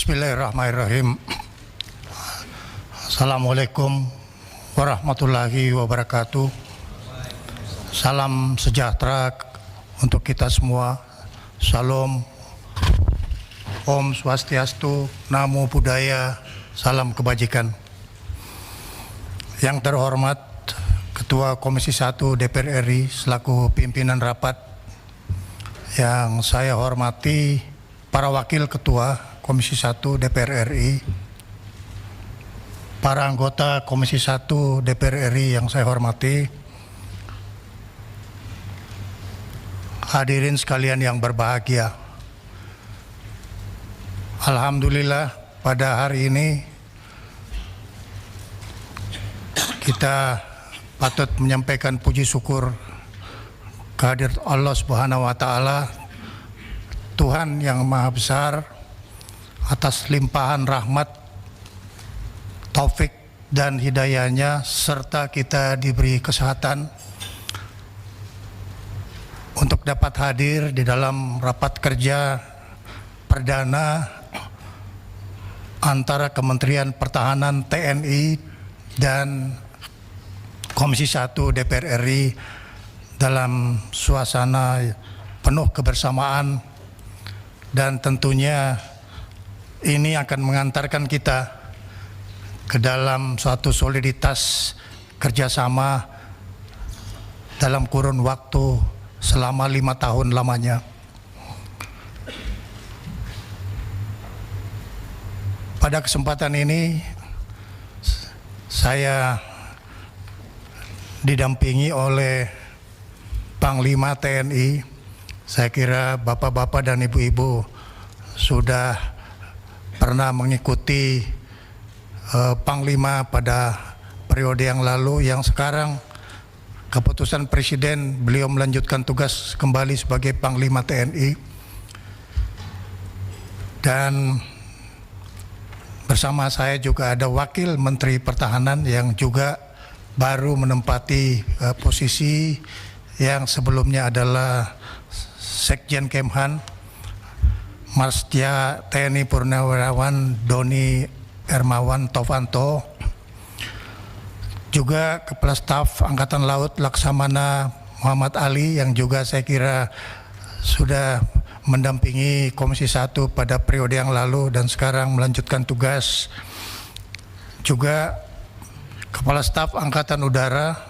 Bismillahirrahmanirrahim. Assalamualaikum warahmatullahi wabarakatuh. Salam sejahtera untuk kita semua. Salam, Om Swastiastu, Namo Buddhaya, salam kebajikan. Yang terhormat Ketua Komisi 1 DPR RI selaku pimpinan rapat, yang saya hormati para wakil Ketua Komisi 1 DPR RI, para anggota Komisi 1 DPR RI yang saya hormati, hadirin sekalian yang berbahagia. Alhamdulillah pada hari ini kita patut menyampaikan puji syukur kehadirat Allah Subhanahu wa Ta'ala, Tuhan yang Maha Besar, atas limpahan rahmat, taufik dan hidayahnya, serta kita diberi kesehatan untuk dapat hadir di dalam rapat kerja perdana antara Kementerian Pertahanan TNI dan Komisi 1 DPR RI dalam suasana penuh kebersamaan, dan tentunya ini akan mengantarkan kita ke dalam suatu soliditas kerjasama dalam kurun waktu selama 5 tahun lamanya. Pada kesempatan ini saya didampingi oleh Panglima TNI. Saya kira bapak-bapak dan ibu-ibu sudah pernah mengikuti Panglima pada periode yang lalu, yang sekarang keputusan Presiden beliau melanjutkan tugas kembali sebagai Panglima TNI. Dan bersama saya juga ada Wakil Menteri Pertahanan yang juga baru menempati posisi yang sebelumnya adalah Sekjen Kemhan, Marsdia TNI Purnawirawan Doni Hermawan Tovanto, juga Kepala Staf Angkatan Laut Laksamana Muhammad Ali yang juga saya kira sudah mendampingi Komisi 1 pada periode yang lalu dan sekarang melanjutkan tugas, juga Kepala Staf Angkatan Udara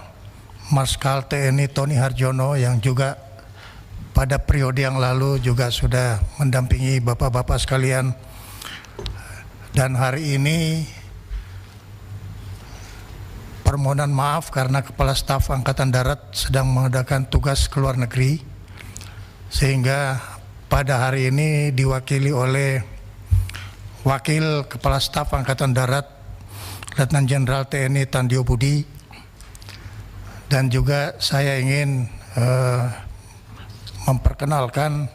Marskal TNI Tony Harjono yang juga pada periode yang lalu juga sudah mendampingi bapak-bapak sekalian. Dan hari ini permohonan maaf karena Kepala Staf Angkatan Darat sedang mengadakan tugas ke luar negeri, sehingga pada hari ini diwakili oleh Wakil Kepala Staf Angkatan Darat Letnan Jenderal TNI Tandio Budi. Dan juga saya ingin memperkenalkan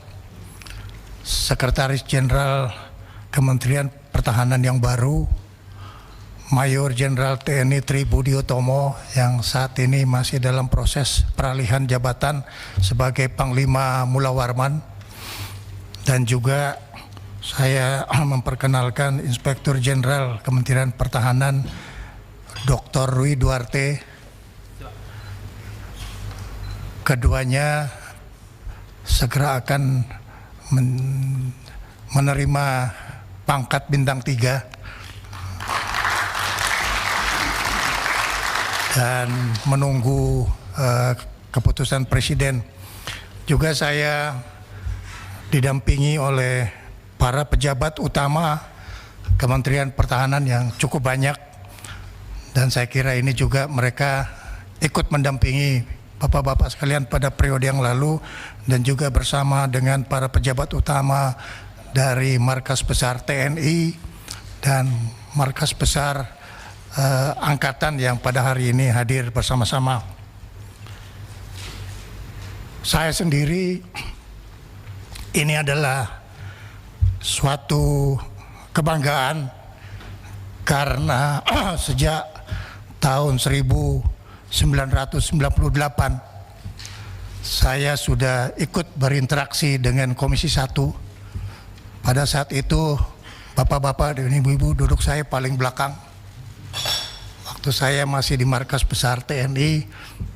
Sekretaris Jenderal Kementerian Pertahanan yang baru, Mayor Jenderal TNI Tri Budi Utomo, yang saat ini masih dalam proses peralihan jabatan sebagai Panglima Mula Warman. Dan juga saya memperkenalkan Inspektur Jenderal Kementerian Pertahanan Dr. Rui Duarte. Keduanya segera akan menerima pangkat bintang 3 dan menunggu keputusan Presiden. Juga saya didampingi oleh para pejabat utama Kementerian Pertahanan yang cukup banyak, dan saya kira ini juga mereka ikut mendampingi bapak-bapak sekalian pada periode yang lalu, dan juga bersama dengan para pejabat utama dari Markas Besar TNI dan Markas Besar Angkatan yang pada hari ini hadir bersama-sama. Saya sendiri, ini adalah suatu kebanggaan karena sejak tahun 1998 saya sudah ikut berinteraksi dengan Komisi 1. Pada saat itu Bapak-bapak dan ibu-ibu, duduk saya paling belakang. Waktu saya masih di markas besar TNI,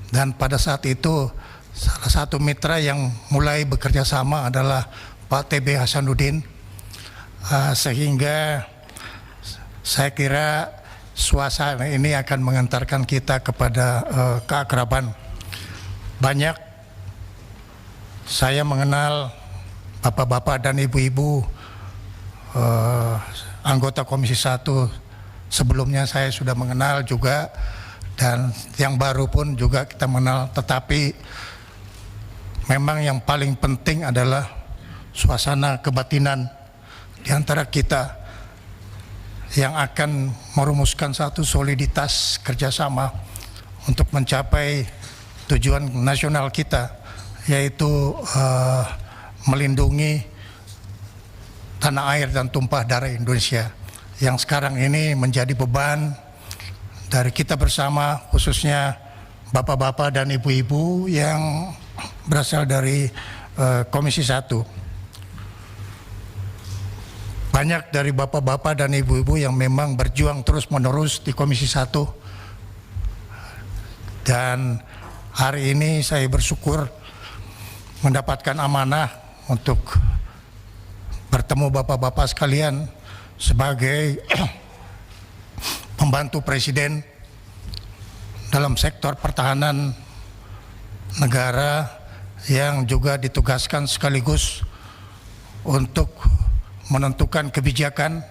dan pada saat itu salah satu mitra yang mulai bekerja sama adalah Pak TB Hasanuddin, sehingga saya kira suasana ini akan mengantarkan kita kepada keakraban. Banyak saya mengenal bapak-bapak dan ibu-ibu anggota Komisi 1 sebelumnya saya sudah mengenal juga, dan yang baru pun juga kita mengenal, tetapi memang yang paling penting adalah suasana kebatinan di antara kita yang akan merumuskan satu soliditas kerjasama untuk mencapai tujuan nasional kita, yaitu melindungi tanah air dan tumpah darah Indonesia yang sekarang ini menjadi beban dari kita bersama, khususnya bapak-bapak dan ibu-ibu yang berasal dari Komisi 1. Banyak dari bapak-bapak dan ibu-ibu yang memang berjuang terus-menerus di Komisi 1, dan hari ini saya bersyukur mendapatkan amanah untuk bertemu bapak-bapak sekalian sebagai pembantu presiden dalam sektor pertahanan negara, yang juga ditugaskan sekaligus untuk menentukan kebijakan,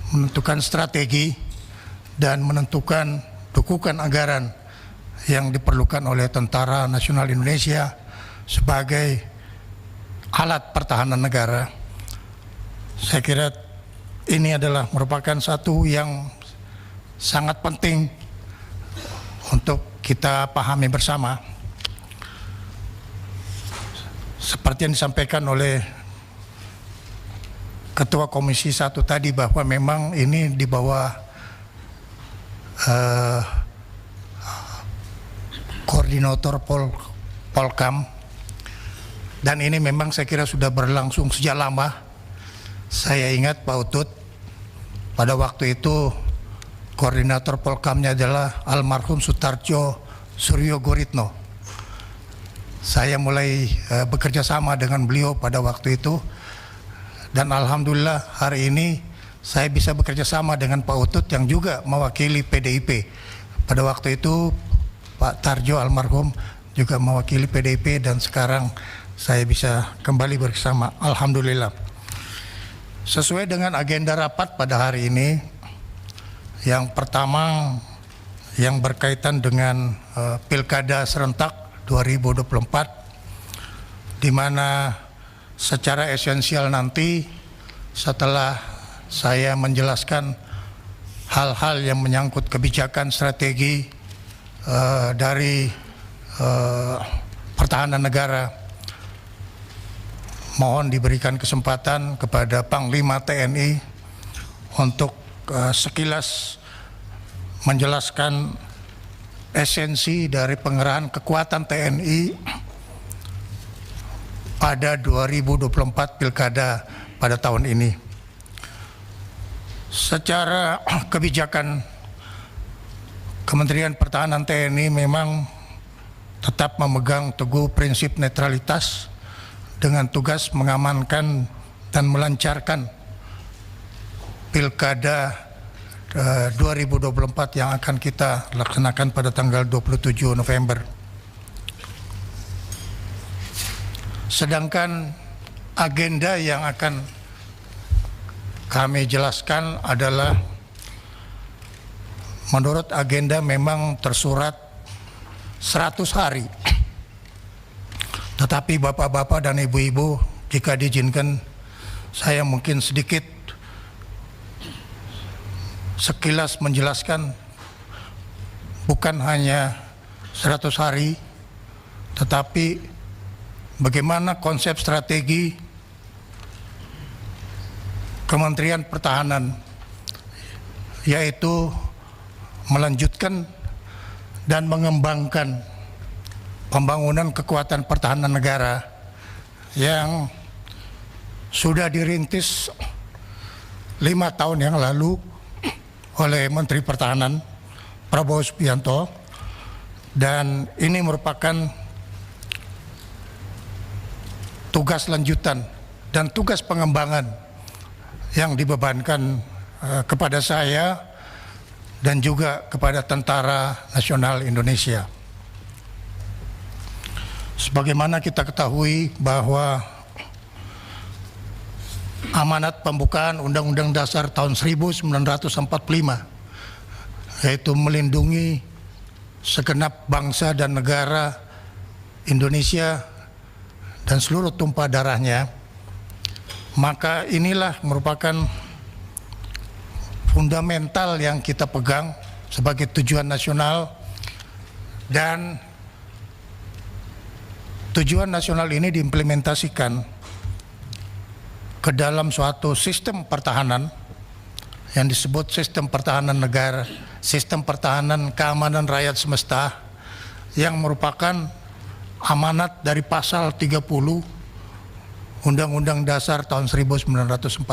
menentukan strategi, dan menentukan dukungan anggaran yang diperlukan oleh Tentara Nasional Indonesia sebagai alat pertahanan negara. Saya kira ini adalah merupakan satu yang sangat penting untuk kita pahami bersama. Seperti yang disampaikan oleh Ketua Komisi 1 tadi, bahwa memang ini di bawah koordinator Polkam, dan ini memang saya kira sudah berlangsung sejak lama. Saya ingat Pak Utut, pada waktu itu koordinator Polkamnya adalah almarhum Sutarjo Suryo Guritno. Saya mulai bekerja sama dengan beliau pada waktu itu, dan alhamdulillah hari ini saya bisa bekerja sama dengan Pak Utut yang juga mewakili PDIP. Pada waktu itu Pak Tarjo almarhum juga mewakili PDIP, dan sekarang saya bisa kembali bersama, alhamdulillah. Sesuai dengan agenda rapat pada hari ini, yang pertama yang berkaitan dengan Pilkada serentak 2024, di mana secara esensial nanti setelah saya menjelaskan hal-hal yang menyangkut kebijakan strategi dari pertahanan negara, mohon diberikan kesempatan kepada Panglima TNI untuk sekilas menjelaskan esensi dari pengerahan kekuatan TNI pada 2024 Pilkada pada tahun ini. Secara kebijakan, Kementerian Pertahanan TNI memang tetap memegang teguh prinsip netralitas dengan tugas mengamankan dan melancarkan Pilkada 2024 yang akan kita laksanakan pada tanggal 27 November. Sedangkan agenda yang akan kami jelaskan adalah, menurut agenda memang tersurat 100 hari. Tetapi bapak-bapak dan ibu-ibu, jika diizinkan saya mungkin sedikit sekilas menjelaskan, bukan hanya 100 hari, tetapi bagaimana konsep strategi Kementerian Pertahanan, yaitu melanjutkan dan mengembangkan pembangunan kekuatan pertahanan negara yang sudah dirintis 5 tahun yang lalu oleh Menteri Pertahanan Prabowo Subianto, dan ini merupakan tugas lanjutan dan tugas pengembangan yang dibebankan kepada saya dan juga kepada Tentara Nasional Indonesia. Sebagaimana kita ketahui bahwa amanat pembukaan Undang-Undang Dasar tahun 1945, yaitu melindungi segenap bangsa dan negara Indonesia dan seluruh tumpah darahnya, maka inilah merupakan fundamental yang kita pegang sebagai tujuan nasional, dan tujuan nasional ini diimplementasikan ke dalam suatu sistem pertahanan yang disebut sistem pertahanan negara, sistem pertahanan keamanan rakyat semesta, yang merupakan amanat dari pasal 30 Undang-Undang Dasar tahun 1945.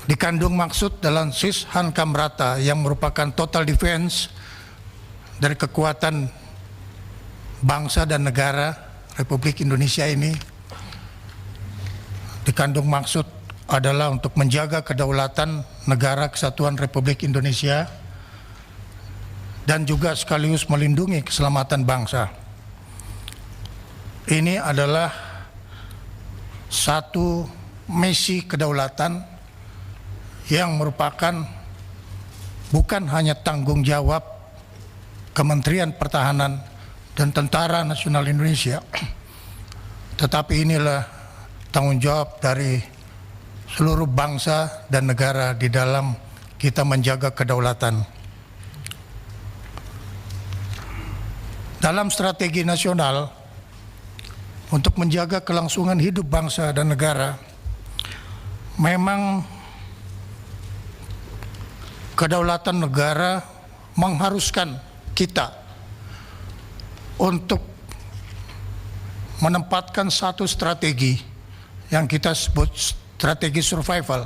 Dikandung maksud dalam Sis Hankam Rata yang merupakan total defense dari kekuatan bangsa dan negara Republik Indonesia ini. Dikandung maksud adalah untuk menjaga kedaulatan negara kesatuan Republik Indonesia dan juga sekaligus melindungi keselamatan bangsa. Ini adalah satu misi kedaulatan yang merupakan bukan hanya tanggung jawab Kementerian Pertahanan dan Tentara Nasional Indonesia, tetapi inilah tanggung jawab dari seluruh bangsa dan negara di dalam kita menjaga kedaulatan. Dalam strategi nasional untuk menjaga kelangsungan hidup bangsa dan negara, memang kedaulatan negara mengharuskan kita untuk menempatkan satu strategi yang kita sebut strategi survival.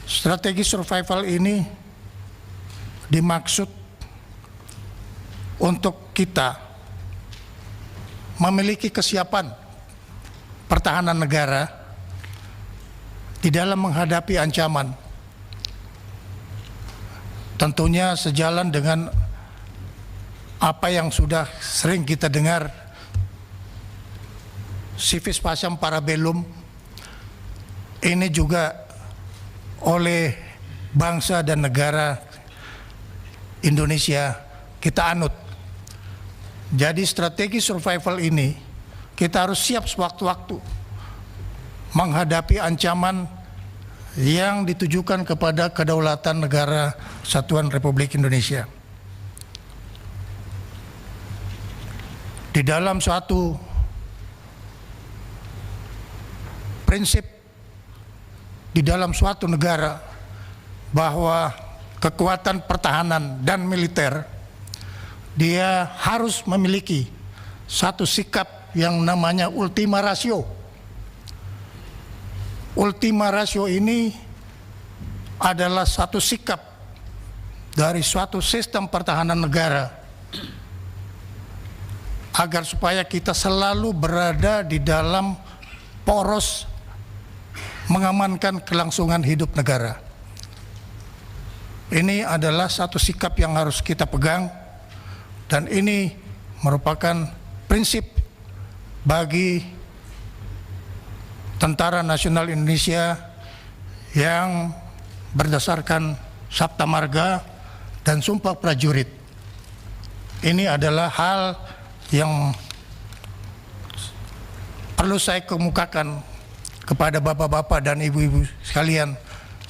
Strategi survival ini dimaksud untuk kita memiliki kesiapan pertahanan negara di dalam menghadapi ancaman. Tentunya sejalan dengan apa yang sudah sering kita dengar, civis pacem para bellum, ini juga oleh bangsa dan negara Indonesia kita anut. Jadi strategi survival ini kita harus siap sewaktu-waktu menghadapi ancaman yang ditujukan kepada kedaulatan negara Kesatuan Republik Indonesia. Di dalam suatu prinsip di dalam suatu negara bahwa kekuatan pertahanan dan militer dia harus memiliki satu sikap yang namanya ultima ratio. Ultima ratio ini adalah satu sikap dari suatu sistem pertahanan negara agar supaya kita selalu berada di dalam poros mengamankan kelangsungan hidup negara. Ini adalah satu sikap yang harus kita pegang, dan ini merupakan prinsip bagi Tentara Nasional Indonesia yang berdasarkan Sabta Marga dan Sumpah Prajurit. Ini adalah hal yang perlu saya kemukakan kepada bapak-bapak dan ibu-ibu sekalian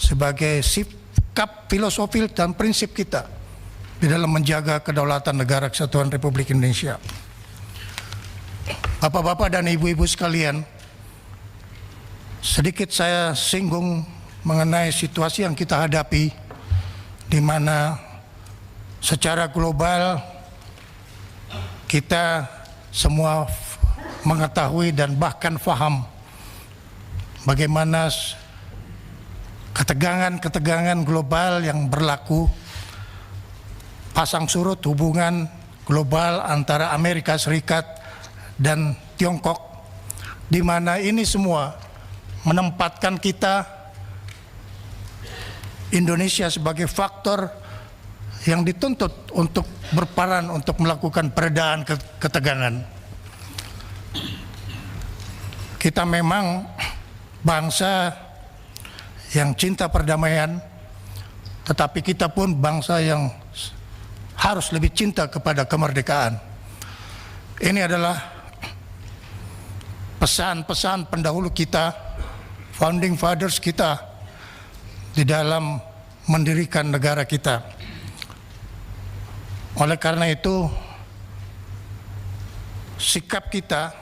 sebagai sikap filosofi dan prinsip kita di dalam menjaga kedaulatan negara Kesatuan Republik Indonesia. Bapak-bapak dan ibu-ibu sekalian, sedikit saya singgung mengenai situasi yang kita hadapi, di mana secara global kita semua mengetahui dan bahkan paham bagaimana ketegangan global yang berlaku, pasang surut hubungan global antara Amerika Serikat dan Tiongkok, di mana ini semua menempatkan kita Indonesia sebagai faktor yang dituntut untuk berperan untuk melakukan peredaan ketegangan. Kita memang bangsa yang cinta perdamaian, tetapi kita pun bangsa yang harus lebih cinta kepada kemerdekaan. Ini adalah pesan-pesan pendahulu kita, founding fathers kita, di dalam mendirikan negara kita. Oleh karena itu, sikap kita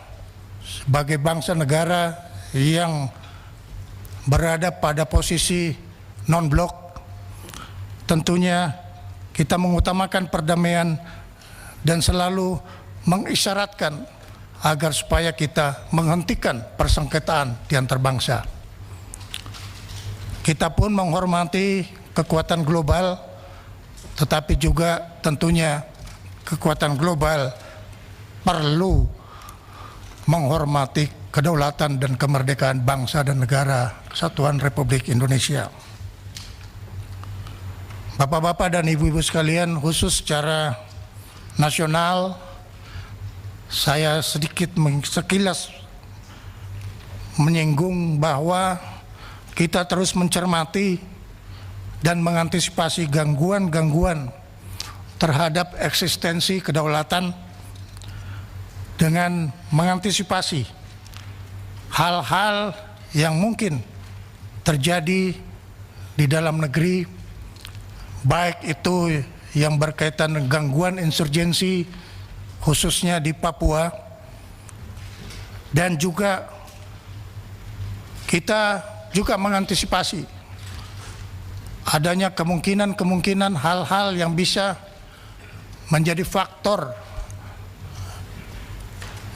sebagai bangsa negara yang berada pada posisi non-blok, tentunya kita mengutamakan perdamaian dan selalu mengisyaratkan agar supaya kita menghentikan persengketaan di antar bangsa. Kita pun menghormati kekuatan global, tetapi juga tentunya kekuatan global perlu menghormati kedaulatan dan kemerdekaan bangsa dan negara Kesatuan Republik Indonesia. Bapak-bapak dan ibu-ibu sekalian, khusus secara nasional, saya sekilas menyinggung bahwa kita terus mencermati dan mengantisipasi gangguan-gangguan terhadap eksistensi kedaulatan dengan mengantisipasi hal-hal yang mungkin terjadi di dalam negeri, baik itu yang berkaitan dengan gangguan insurgensi khususnya di Papua, dan juga kita juga mengantisipasi adanya kemungkinan hal-hal yang bisa menjadi faktor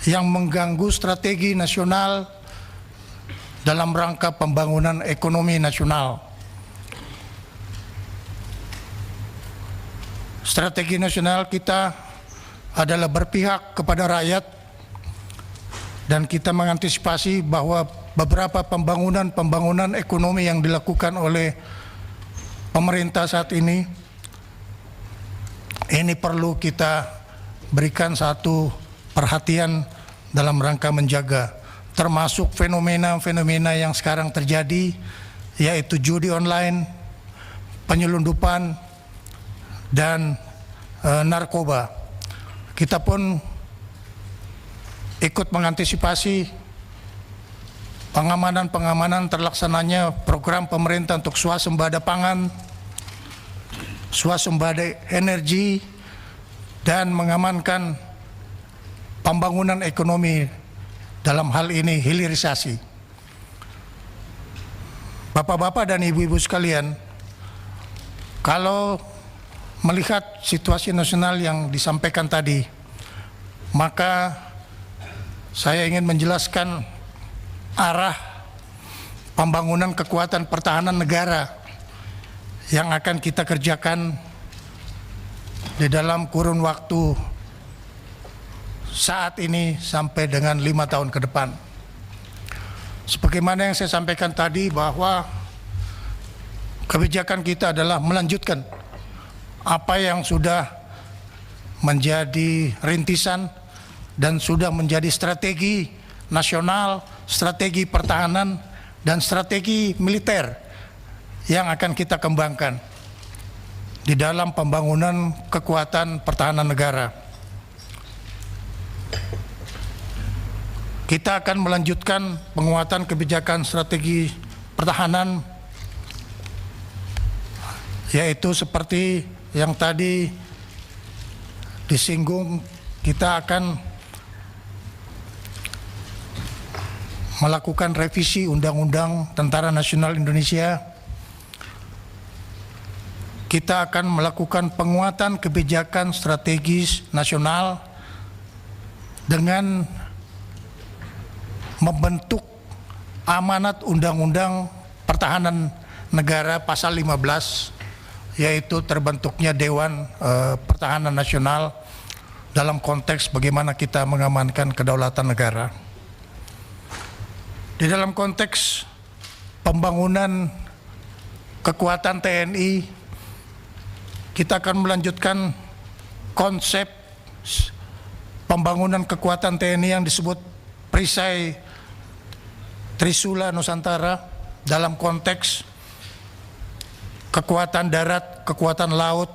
yang mengganggu strategi nasional dalam rangka pembangunan ekonomi nasional. Strategi nasional kita adalah berpihak kepada rakyat, dan kita mengantisipasi bahwa beberapa pembangunan ekonomi yang dilakukan oleh pemerintah saat ini perlu kita berikan satu perhatian dalam rangka menjaga, termasuk fenomena-fenomena yang sekarang terjadi, yaitu judi online, penyelundupan, dan narkoba. Kita pun ikut mengantisipasi pengamanan terlaksananya program pemerintah untuk swasembada pangan, swasembada energi, dan mengamankan pembangunan ekonomi, dalam hal ini hilirisasi. Bapak-bapak dan ibu-ibu sekalian, kalau melihat situasi nasional yang disampaikan tadi, maka saya ingin menjelaskan arah pembangunan kekuatan pertahanan negara yang akan kita kerjakan di dalam kurun waktu saat ini sampai dengan 5 tahun ke depan. Sebagaimana yang saya sampaikan tadi, bahwa kebijakan kita adalah melanjutkan apa yang sudah menjadi rintisan dan sudah menjadi strategi nasional, strategi pertahanan, dan strategi militer yang akan kita kembangkan di dalam pembangunan kekuatan pertahanan negara. Kita akan melanjutkan penguatan kebijakan strategi pertahanan, yaitu seperti yang tadi disinggung, kita akan melakukan revisi Undang-Undang Tentara Nasional Indonesia. Kita akan melakukan penguatan kebijakan strategis nasional dengan membentuk amanat Undang-Undang Pertahanan Negara pasal 15, yaitu terbentuknya Dewan Pertahanan Nasional dalam konteks bagaimana kita mengamankan kedaulatan negara. Di dalam konteks pembangunan kekuatan TNI, kita akan melanjutkan konsep pembangunan kekuatan TNI yang disebut Perisai Trisula Nusantara dalam konteks kekuatan darat, kekuatan laut,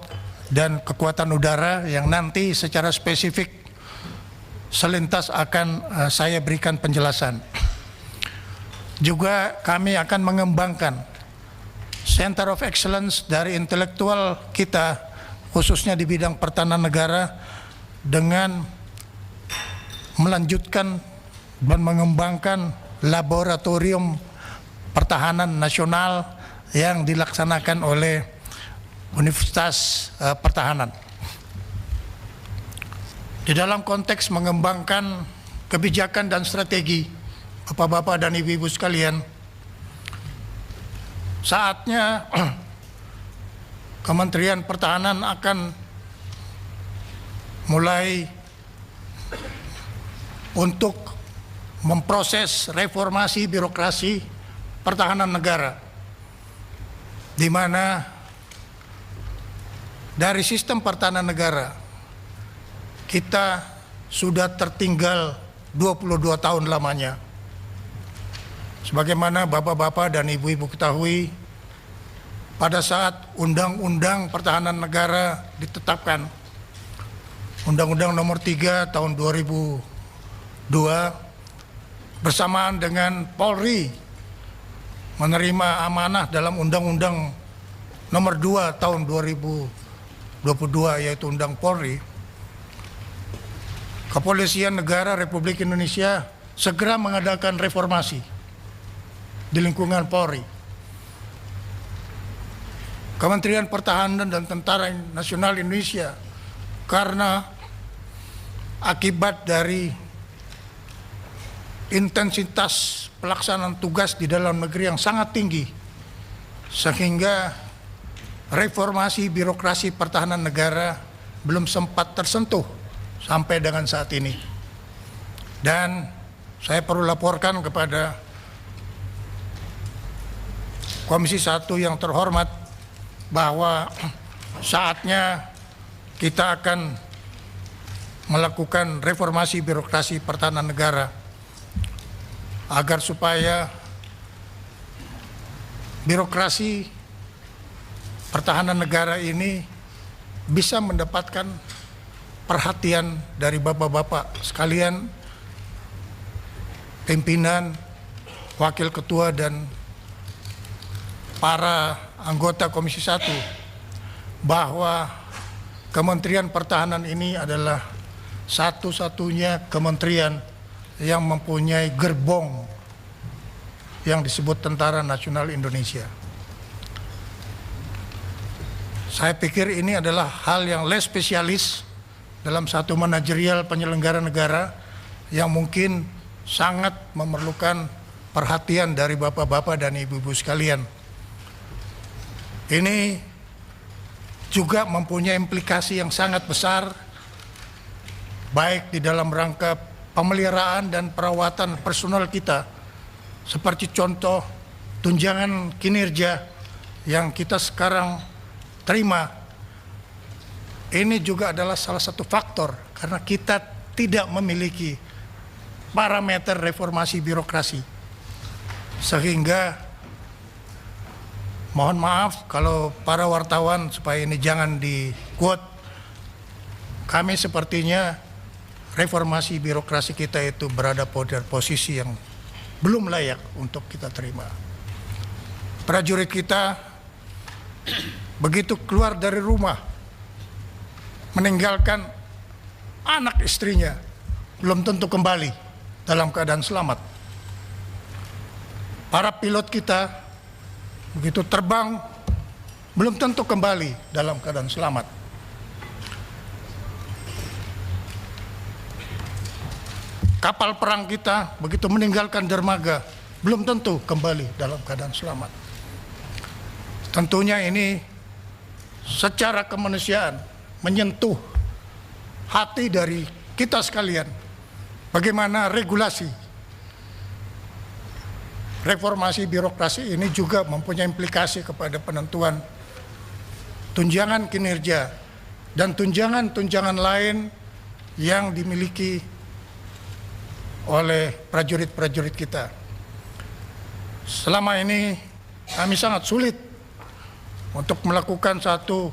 dan kekuatan udara yang nanti secara spesifik selintas akan saya berikan penjelasan. Juga kami akan mengembangkan Center of Excellence dari intelektual kita, khususnya di bidang pertahanan negara, dengan melanjutkan dan mengembangkan laboratorium pertahanan nasional yang dilaksanakan oleh Universitas Pertahanan. Di dalam konteks mengembangkan kebijakan dan strategi, Bapak-bapak dan Ibu-ibu sekalian, saatnya Kementerian Pertahanan akan mulai untuk memproses reformasi birokrasi pertahanan negara, di mana dari sistem pertahanan negara kita sudah tertinggal 22 tahun lamanya. Sebagaimana bapak-bapak dan ibu-ibu ketahui, pada saat Undang-Undang Pertahanan Negara ditetapkan, Undang-Undang Nomor 3 Tahun 2002, bersamaan dengan Polri menerima amanah dalam Undang-Undang Nomor 2 Tahun 2022, yaitu Undang Polri, Kepolisian Negara Republik Indonesia segera mengadakan reformasi di lingkungan Polri. Kementerian Pertahanan dan Tentara Nasional Indonesia, karena akibat dari intensitas pelaksanaan tugas di dalam negeri yang sangat tinggi, sehingga reformasi birokrasi pertahanan negara belum sempat tersentuh sampai dengan saat ini. Dan saya perlu laporkan kepada Komisi 1 yang terhormat bahwa saatnya kita akan melakukan reformasi birokrasi pertahanan negara agar supaya birokrasi pertahanan negara ini bisa mendapatkan perhatian dari bapak-bapak sekalian, pimpinan, wakil ketua, dan para anggota Komisi 1, bahwa Kementerian Pertahanan ini adalah satu-satunya kementerian yang mempunyai gerbong yang disebut Tentara Nasional Indonesia. Saya pikir ini adalah hal yang less spesialis dalam satu manajerial penyelenggara negara yang mungkin sangat memerlukan perhatian dari bapak-bapak dan ibu-ibu sekalian. Ini juga mempunyai implikasi yang sangat besar, baik di dalam rangka pemeliharaan dan perawatan personal kita, seperti contoh tunjangan kinerja yang kita sekarang terima. Ini juga adalah salah satu faktor karena kita tidak memiliki parameter reformasi birokrasi, sehingga mohon maaf kalau para wartawan supaya ini jangan di-quote, kami sepertinya reformasi birokrasi kita itu berada pada posisi yang belum layak untuk kita terima. Prajurit kita begitu keluar dari rumah, meninggalkan anak istrinya, belum tentu kembali dalam keadaan selamat. Para pilot kita begitu terbang, belum tentu kembali dalam keadaan selamat. Kapal perang kita begitu meninggalkan dermaga, belum tentu kembali dalam keadaan selamat. Tentunya ini secara kemanusiaan menyentuh hati dari kita sekalian. Bagaimana regulasi reformasi birokrasi ini juga mempunyai implikasi kepada penentuan tunjangan kinerja dan tunjangan-tunjangan lain yang dimiliki oleh prajurit-prajurit kita. Selama ini kami sangat sulit untuk melakukan satu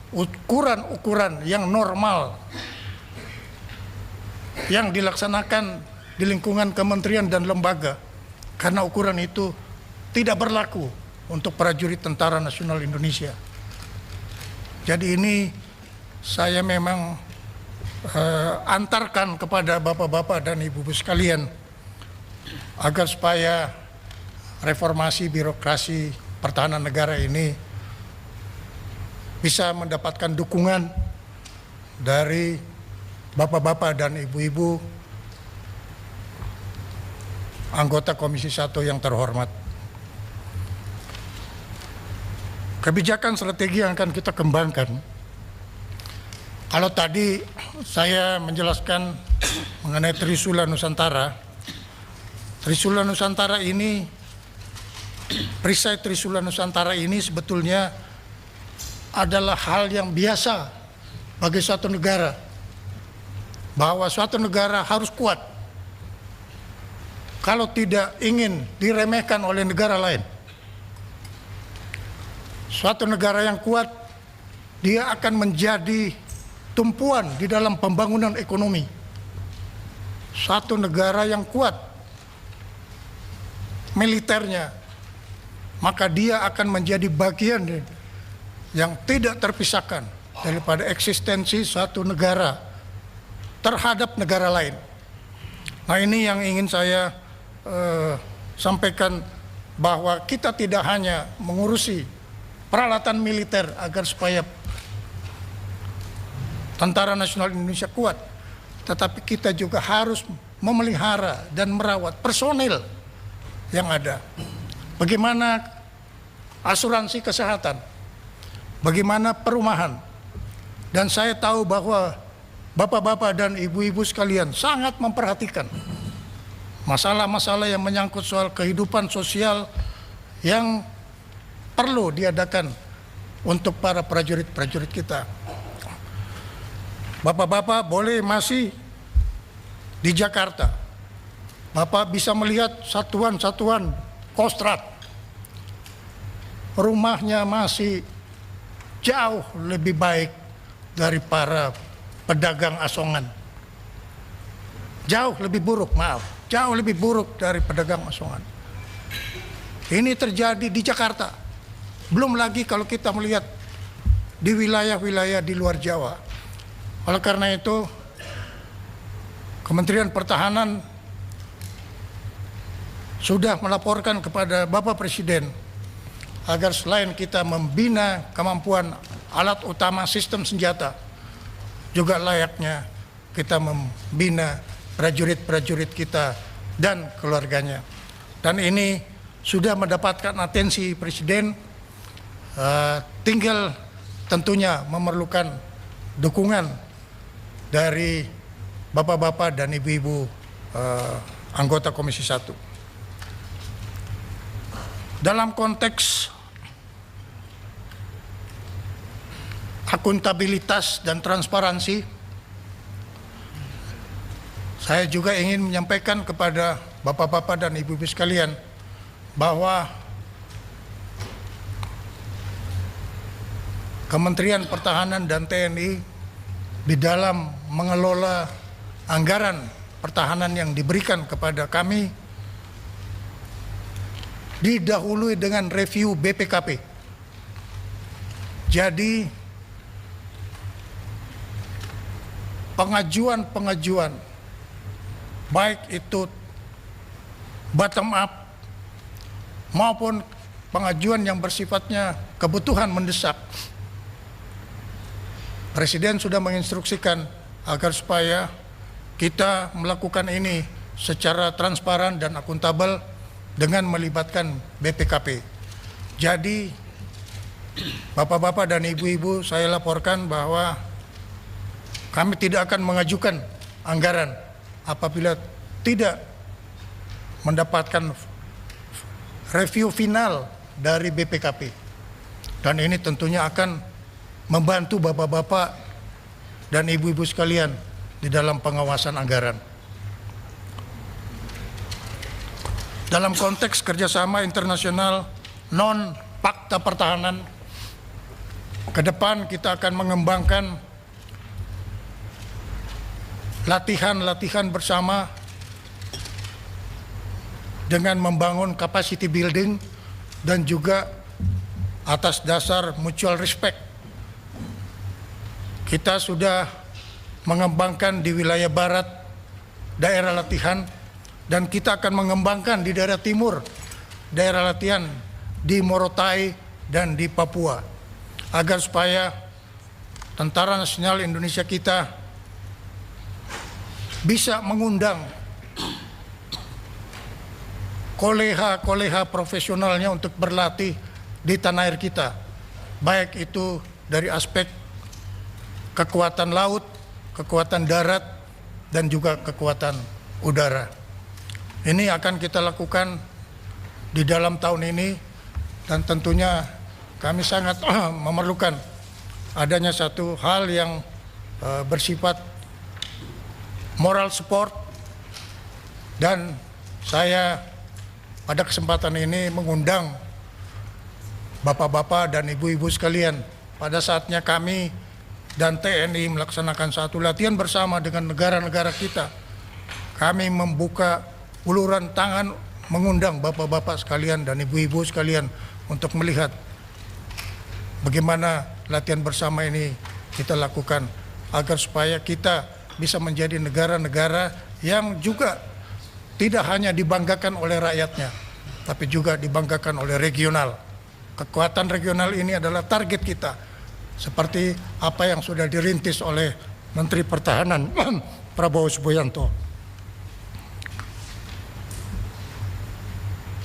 ukuran-ukuran yang normal yang dilaksanakan di lingkungan kementerian dan lembaga, karena ukuran itu tidak berlaku untuk prajurit Tentara Nasional Indonesia. Jadi ini saya memang antarkan kepada bapak-bapak dan ibu-ibu sekalian agar supaya reformasi birokrasi pertahanan negara ini bisa mendapatkan dukungan dari bapak-bapak dan ibu-ibu anggota Komisi 1 yang terhormat. Kebijakan strategi yang akan kita kembangkan, kalau tadi saya menjelaskan mengenai Trisula Nusantara, Trisula Nusantara ini, perisai Trisula Nusantara ini sebetulnya adalah hal yang biasa bagi suatu negara, bahwa suatu negara harus kuat kalau tidak ingin diremehkan oleh negara lain. Suatu negara yang kuat, dia akan menjadi tumpuan di dalam pembangunan ekonomi. Suatu negara yang kuat militernya, maka dia akan menjadi bagian yang tidak terpisahkan daripada eksistensi suatu negara terhadap negara lain. Nah, ini yang ingin saya sampaikan, bahwa kita tidak hanya mengurusi peralatan militer agar supaya Tentara Nasional Indonesia kuat, tetapi kita juga harus memelihara dan merawat personil yang ada. Bagaimana asuransi kesehatan, bagaimana perumahan. Dan saya tahu bahwa bapak-bapak dan ibu-ibu sekalian sangat memperhatikan masalah-masalah yang menyangkut soal kehidupan sosial yang perlu diadakan untuk para prajurit-prajurit kita. Bapak-bapak boleh masih di Jakarta, Bapak bisa melihat satuan-satuan Kostrad, rumahnya masih jauh lebih baik dari para pedagang asongan. Jauh lebih buruk, jauh lebih buruk dari pedagang asongan. Ini terjadi di Jakarta. Belum lagi kalau kita melihat di wilayah-wilayah di luar Jawa. Oleh karena itu, Kementerian Pertahanan sudah melaporkan kepada Bapak Presiden agar selain kita membina kemampuan alat utama sistem senjata, juga layaknya kita membina prajurit-prajurit kita dan keluarganya. Dan ini sudah mendapatkan atensi Presiden, tinggal tentunya memerlukan dukungan dari bapak-bapak dan ibu-ibu anggota Komisi 1. Dalam konteks akuntabilitas dan transparansi, saya juga ingin menyampaikan kepada bapak-bapak dan ibu-ibu sekalian bahwa Kementerian Pertahanan dan TNI di dalam mengelola anggaran pertahanan yang diberikan kepada kami didahului dengan review BPKP. Jadi pengajuan-pengajuan baik itu bottom up maupun pengajuan yang bersifatnya kebutuhan mendesak, Presiden sudah menginstruksikan agar supaya kita melakukan ini secara transparan dan akuntabel dengan melibatkan BPKP. Jadi Bapak-bapak dan Ibu-ibu, saya laporkan bahwa kami tidak akan mengajukan anggaran apabila tidak mendapatkan review final dari BPKP. Dan ini tentunya akan membantu Bapak-bapak dan Ibu-ibu sekalian di dalam pengawasan anggaran. Dalam konteks kerjasama internasional non-fakta pertahanan, ke depan kita akan mengembangkan latihan-latihan bersama dengan membangun capacity building dan juga atas dasar mutual respect. Kita sudah mengembangkan di wilayah barat daerah latihan, dan kita akan mengembangkan di daerah timur daerah latihan di Morotai dan di Papua, agar supaya Tentara Nasional Indonesia kita bisa mengundang koleha-koleha profesionalnya untuk berlatih di tanah air kita, baik itu dari aspek kekuatan laut, kekuatan darat, dan juga kekuatan udara. Ini akan kita lakukan di dalam tahun ini, dan tentunya kami sangat memerlukan adanya satu hal yang bersifat moral support, dan saya pada kesempatan ini mengundang Bapak-bapak dan Ibu-ibu sekalian, pada saatnya kami dan TNI melaksanakan satu latihan bersama dengan negara-negara kita, kami membuka uluran tangan mengundang Bapak-bapak sekalian dan Ibu-ibu sekalian untuk melihat bagaimana latihan bersama ini kita lakukan, agar supaya kita bisa menjadi negara-negara yang juga tidak hanya dibanggakan oleh rakyatnya, tapi juga dibanggakan oleh regional. Kekuatan regional ini adalah target kita, seperti apa yang sudah dirintis oleh Menteri Pertahanan Prabowo Subianto.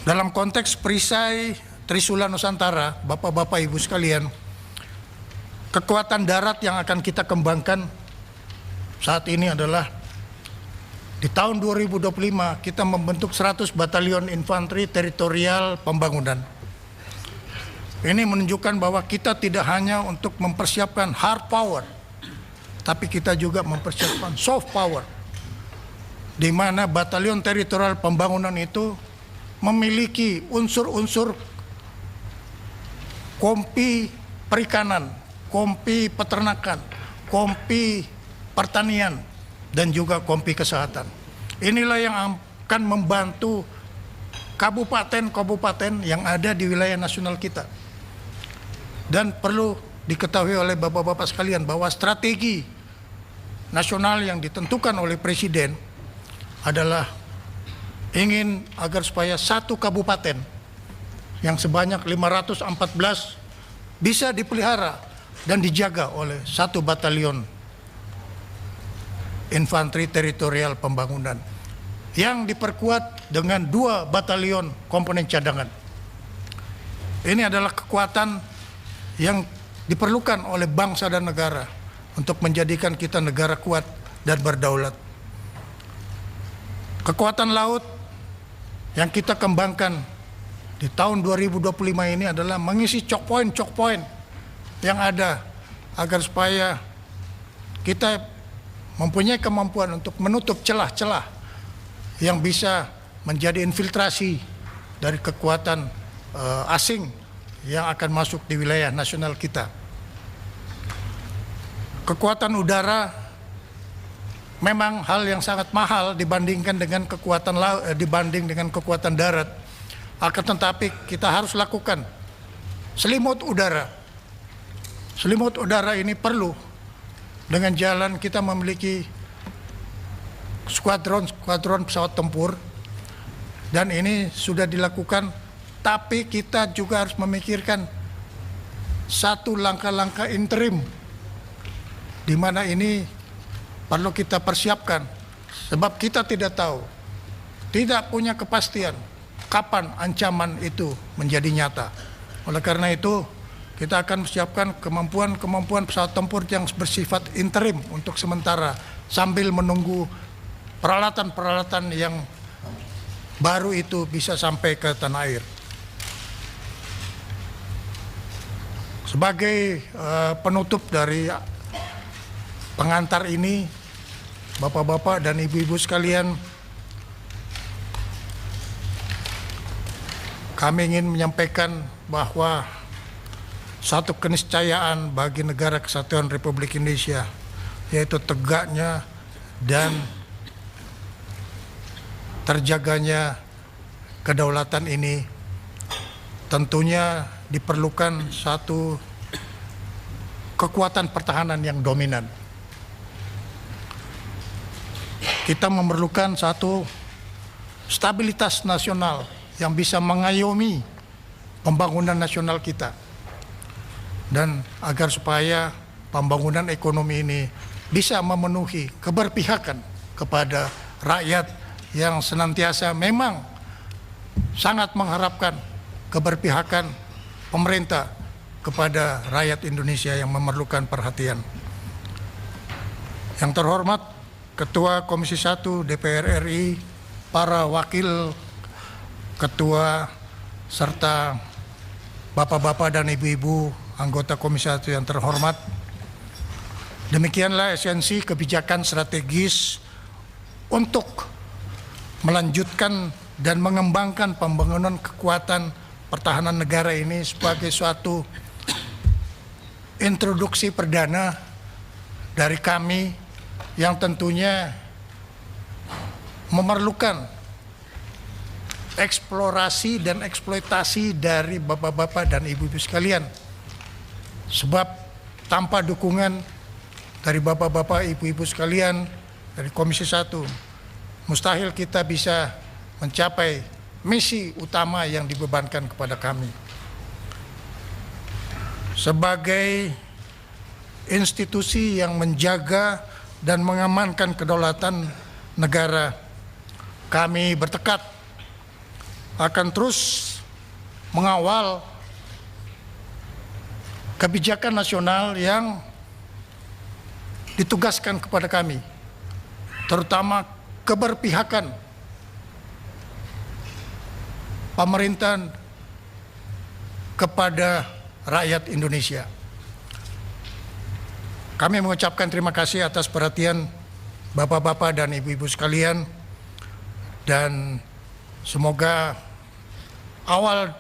Dalam konteks perisai Trisula Nusantara, Bapak-bapak Ibu sekalian, kekuatan darat yang akan kita kembangkan saat ini adalah di tahun 2025 kita membentuk 100 batalion infanteri teritorial pembangunan. Ini menunjukkan bahwa kita tidak hanya untuk mempersiapkan hard power, tapi kita juga mempersiapkan soft power, di mana batalion teritorial pembangunan itu memiliki unsur-unsur kompi perikanan, kompi peternakan, kompi pertanian, dan juga kompi kesehatan. Inilah yang akan membantu kabupaten-kabupaten yang ada di wilayah nasional kita. Dan perlu diketahui oleh Bapak-bapak sekalian bahwa strategi nasional yang ditentukan oleh Presiden adalah ingin agar supaya satu kabupaten yang sebanyak 514 bisa dipelihara dan dijaga oleh satu batalion infanteri teritorial pembangunan yang diperkuat dengan 2 batalion komponen cadangan. Ini adalah kekuatan yang diperlukan oleh bangsa dan negara untuk menjadikan kita negara kuat dan berdaulat. Kekuatan laut yang kita kembangkan di tahun 2025 ini adalah mengisi choke point yang ada, agar supaya kita mempunyai kemampuan untuk menutup celah-celah yang bisa menjadi infiltrasi dari kekuatan asing yang akan masuk di wilayah nasional kita. Kekuatan udara memang hal yang sangat mahal dibandingkan dengan kekuatan darat. Akan tetapi kita harus lakukan selimut udara. Selimut udara ini perlu. Dengan jalan kita memiliki skuadron pesawat tempur, dan ini sudah dilakukan, tapi kita juga harus memikirkan satu langkah-langkah interim, di mana ini perlu kita persiapkan, sebab kita tidak tahu, tidak punya kepastian kapan ancaman itu menjadi nyata. Oleh karena itu, kita akan menyiapkan kemampuan pesawat tempur yang bersifat interim untuk sementara sambil menunggu peralatan-peralatan yang baru itu bisa sampai ke tanah air. Sebagai penutup dari pengantar ini, Bapak-bapak dan Ibu-ibu sekalian, kami ingin menyampaikan bahwa satu keniscayaan bagi negara kesatuan Republik Indonesia, yaitu tegaknya dan terjaganya kedaulatan ini, tentunya diperlukan satu kekuatan pertahanan yang dominan. Kita memerlukan satu stabilitas nasional yang bisa mengayomi pembangunan nasional kita, dan agar supaya pembangunan ekonomi ini bisa memenuhi keberpihakan kepada rakyat yang senantiasa memang sangat mengharapkan keberpihakan pemerintah kepada rakyat Indonesia yang memerlukan perhatian. Yang terhormat Ketua Komisi 1 DPR RI, para wakil ketua, serta bapak-bapak dan ibu-ibu anggota Komisi 1 yang terhormat, demikianlah esensi kebijakan strategis untuk melanjutkan dan mengembangkan pembangunan kekuatan pertahanan negara ini sebagai suatu introduksi perdana dari kami yang tentunya memerlukan eksplorasi dan eksploitasi dari bapak-bapak dan ibu-ibu sekalian. Sebab tanpa dukungan dari bapak-bapak, ibu-ibu sekalian dari Komisi 1, mustahil kita bisa mencapai misi utama yang dibebankan kepada kami. Sebagai institusi yang menjaga dan mengamankan kedaulatan negara, kami bertekad akan terus mengawal kebijakan nasional yang ditugaskan kepada kami, terutama keberpihakan pemerintahan kepada rakyat Indonesia. Kami mengucapkan terima kasih atas perhatian bapak-bapak dan ibu-ibu sekalian, dan semoga awal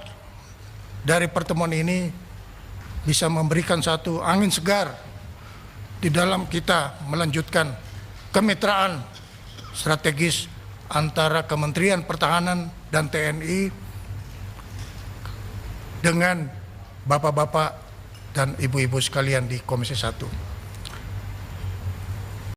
dari pertemuan ini bisa memberikan satu angin segar di dalam kita melanjutkan kemitraan strategis antara Kementerian Pertahanan dan TNI dengan bapak-bapak dan ibu-ibu sekalian di Komisi 1.